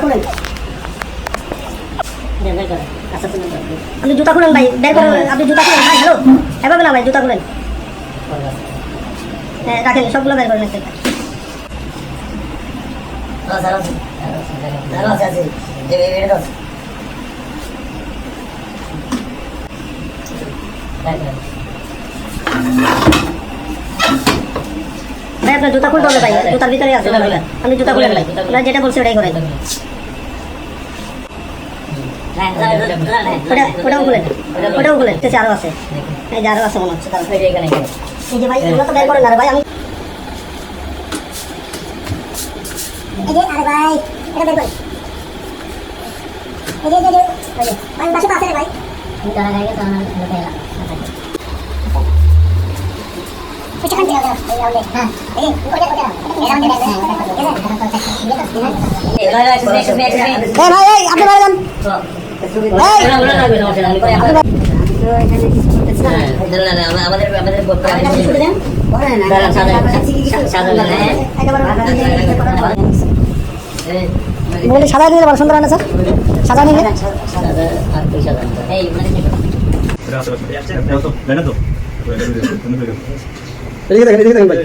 খুলেন আপনি জুতা খুলেন ভাই বের করেন আপনি জুতা খুলেন ভাই হ্যালো এভাবে না ভাই জুতা খুলেন হ্যাঁ রাখেন সবগুলো বের করেন একটা ভাই আপনার জুতা খুলতে হবে ভাই জুতার ভিতরে আছে আপনি জুতা খুলেন ভাই যেটা বলছে ওটাই করেন ওটাও খুলেন আরো আছে এই যে আরো আছে মনে হচ্ছে এই যে ভাই এগুলো তো বের করেন না ভাই আমি এই যে আরে ভাই এটা বের করেন এই যে ভাই পাশে আছে রে ভাই দাঁড়া গাইগে তো আমার লোকে এলাম কিছু কাজ করো এই আউলে হ্যাঁ এই ওটা এই ভাই আপনি বাইরে যান বলি সাদা নিলে বড় সুন্দর হয় না স্যার সাদা নিলে এদিকে দেখেন ভাই